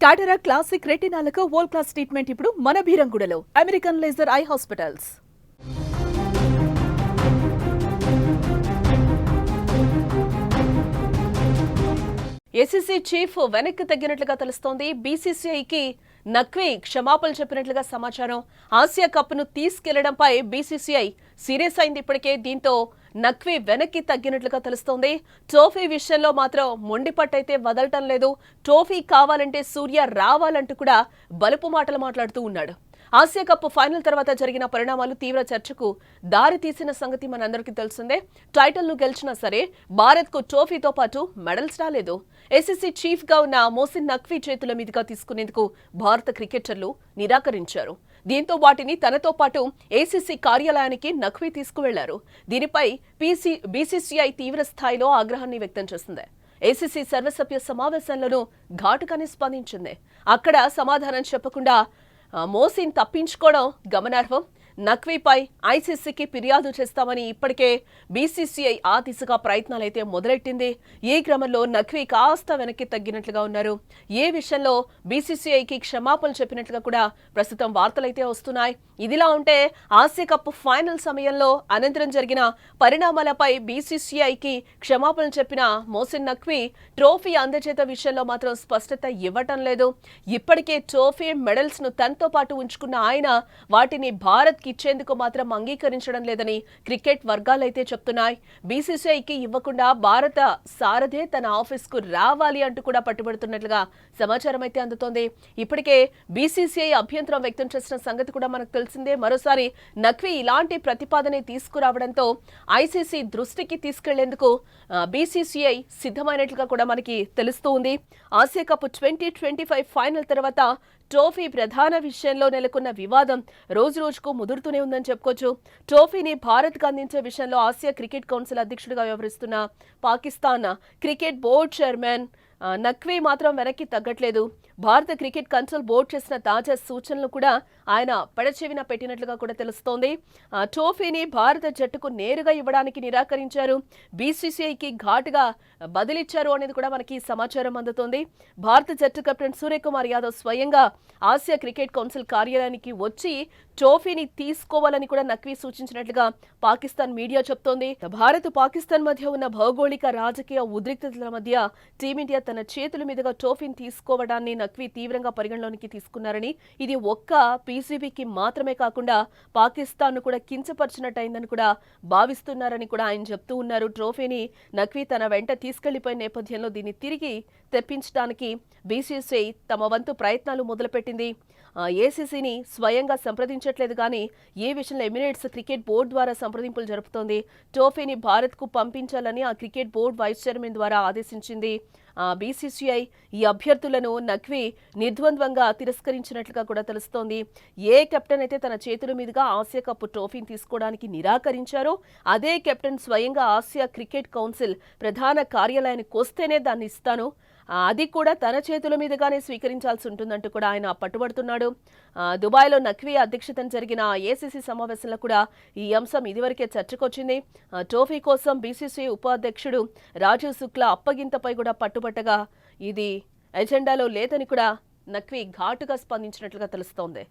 టాటరా classic రెటినాలకు world class treatment ఇప్పుడు మన భీరంగూడలో American laser eye hospitals. ACC chief వెనక్కి తగ్గినట్లుగా తెలుస్తోంది. బీసీసీఐకి నఖ్వీ క్షమాపణలు చెప్పినట్లుగా సమాచారం. ఆసియా కప్ను తీసుకెళ్లడంపై బీసీసీఐ సీరియస్ అయింది ఇప్పటికే. దీంతో నఖ్వీ వెనక్కి తగ్గినట్లుగా తెలుస్తోంది. ట్రోఫీ విషయంలో మాత్రం మొండిపట్టయితే వదలటం లేదు. ట్రోఫీ కావాలంటే సూర్య రావాలంటూ కూడా బలుపు మాటలు మాట్లాడుతూ ఉన్నాడు. ఆసియా కప్ ఫైనల్ తర్వాత జరిగిన పరిణామాలు తీవ్ర చర్చకు దారి తీసిన సంగతి మనందరికీ తెలిసిందే. టైటిల్ ను గెలిచినా సరే భారత్ కు ట్రోఫీతో పాటు మెడల్స్ రాలేదు. ఏసీసీ చీఫ్ గా ఉన్న మోసిన్ నఖ్వీ చేతుల మీదుగా తీసుకునేందుకు భారత క్రికెటర్లు నిరాకరించారు. దీంతో వాటిని తనతో పాటు ఏసీసీ కార్యాలయానికి నఖ్వీ తీసుకువెళ్లారు. దీనిపై బీసీసీఐ తీవ్ర స్థాయిలో ఆగ్రహాన్ని వ్యక్తం చేసింది. ఏసీసీ సర్వసభ్య సమావేశంలోనూ ఘాటుగానే స్పందించింది. అక్కడ సమాధానం చెప్పకుండా మోసిన్ తప్పించుకోవడం గమనార్హం. నఖ్వీపై ఐసీసీకి ఫిర్యాదు చేస్తామని ఇప్పటికే బీసీసీఐ ఆ దిశగా ప్రయత్నాలైతే మొదలెట్టింది. ఈ క్రమంలో నఖ్వీ కాస్త వెనక్కి తగ్గినట్లుగా ఉన్నారు. ఏ విషయంలో బీసీసీఐకి క్షమాపణలు చెప్పినట్లుగా కూడా ప్రస్తుతం వార్తలైతే వస్తున్నాయి. ఇదిలా ఉంటే ఆసియా కప్ ఫైనల్ సమయంలో అనంతరం జరిగిన పరిణామాలపై బీసీసీఐకి క్షమాపణలు చెప్పిన మోసిన్ నఖ్వీ ట్రోఫీ అందజేత విషయంలో మాత్రం స్పష్టత ఇవ్వటం లేదు. ఇప్పటికే ట్రోఫీ మెడల్స్ ను తనతో పాటు ఉంచుకున్న ఆయన వాటిని భారత్ ఇచ్చేందుకు మాత్రం అంగీకరించడం లేదని క్రికెట్ వర్గాలైతే చెప్తున్నాయి. బీసీసీఐకి ఇవ్వకుండా భారత సారథే తన ఆఫీస్ కు రావాలి అంటూ కూడా పట్టుబడుతున్నట్లుగా సమాచారం అయితే అందుతోంది. ఇప్పటికే బీసీసీఐ అభ్యంతరం వ్యక్తం చేసిన సంగతి కూడా మనకు తెలిసిందే. మరోసారి నఖ్వీ ఇలాంటి ప్రతిపాదన తీసుకురావడంతో ఐసీసీ దృష్టికి తీసుకెళ్లేందుకు బీసీసీఐ సిద్ధమైనట్లుగా కూడా మనకి తెలుస్తూ ఉంది. ఆసియా కప్ 2025 ఫైనల్ తర్వాత ట్రోఫీ ప్రధాన విషయంలో నెలకొన్న వివాదం రోజు రోజుకు ముదురుతూనే ఉందని చెప్పుకోవచ్చు. ట్రోఫీని భారత్కు అందించే విషయంలో ఆసియా క్రికెట్ కౌన్సిల్ అధ్యక్షుడిగా వ్యవహరిస్తున్న Pakistan cricket board chairman Naqvi మాత్రం వెనక్కి తగ్గట్లేదు. భారత క్రికెట్ కౌన్సిల్ బోర్డు చేసిన తాజా సూచనలు కూడా ఆయన పెడచెవిన పెట్టినట్లుగా కూడా తెలుస్తోంది. ట్రోఫీని భారత జట్టుకు నేరుగా ఇవ్వడానికి నిరాకరించారు. బీసీసీఐకి ఘాటుగా బదిలిచ్చారు అనేది కూడా మనకి సమాచారం అందుతోంది. భారత జట్టు కెప్టెన్ సూర్యకుమార్ యాదవ్ స్వయంగా ఆసియా క్రికెట్ కౌన్సిల్ కార్యాలయానికి వచ్చి ట్రోఫీని తీసుకోవాలని కూడా నఖ్వీ సూచించినట్లుగా పాకిస్తాన్ మీడియా చెప్తోంది. భారత్ పాకిస్తాన్ మధ్య ఉన్న భౌగోళిక రాజకీయ ఉద్రిక్తతల మధ్య టీమిండియా తన చేతుల మీదుగా ట్రోఫీని తీసుకోవడాన్ని నఖ్వీ తీవ్రంగా పరిగణలోనికి తీసుకున్నారని, ఇది ఒక్క పీసీబీకి మాత్రమే కాకుండా పాకిస్తాన్ ను కూడా కించపరిచినట్టయిందని కూడా భావిస్తున్నారని కూడా ఆయన చెప్తూ ఉన్నారు. ట్రోఫీని నఖ్వీ తన వెంట తీసుకెళ్లిపోయిన నేపథ్యంలో దీన్ని తిరిగి తెప్పించడానికి బీసీసీఐ తమ వంతు ప్రయత్నాలు మొదలుపెట్టింది. ఏసీసీని స్వయంగా సంప్రదించట్లేదు కానీ ఏ విషయంలో ఎమిరేట్స్ క్రికెట్ బోర్డు ద్వారా సంప్రదింపులు జరుపుతోంది. ట్రోఫీని భారత్కు పంపించాలని ఆ క్రికెట్ బోర్డు వైస్ చైర్మన్ ద్వారా ఆదేశించింది. బీసీసీఐ ఈ అభ్యర్థులను నఖ్వీ నిర్ద్వంద్వంగా తిరస్కరించినట్లుగా కూడా తెలుస్తోంది. ఏ కెప్టెన్ అయితే తన చేతుల మీదుగా ఆసియా కప్ ట్రోఫీని తీసుకోవడానికి నిరాకరించారో అదే కెప్టెన్ స్వయంగా ఆసియా క్రికెట్ కౌన్సిల్ ప్రధాన కార్యాలయానికి వస్తేనే దాన్ని ఇస్తాను, అది కూడా తన చేతుల మీదుగానే స్వీకరించాల్సి ఉంటుందంటూ కూడా ఆయన పట్టుబడుతున్నాడు. దుబాయ్లో నఖ్వీ అధ్యక్షతన జరిగిన ఏసీసీ సమావేశంలో కూడా ఈ అంశం ఇదివరకే చర్చకొచ్చింది. ట్రోఫీ కోసం బీసీసీ ఉపాధ్యక్షుడు రాజీవ్ శుక్లా అప్పగింతపై కూడా పట్టుబట్టగా ఇది ఎజెండాలో లేదని కూడా నఖ్వీ ఘాటుగా స్పందించినట్లుగా తెలుస్తోంది.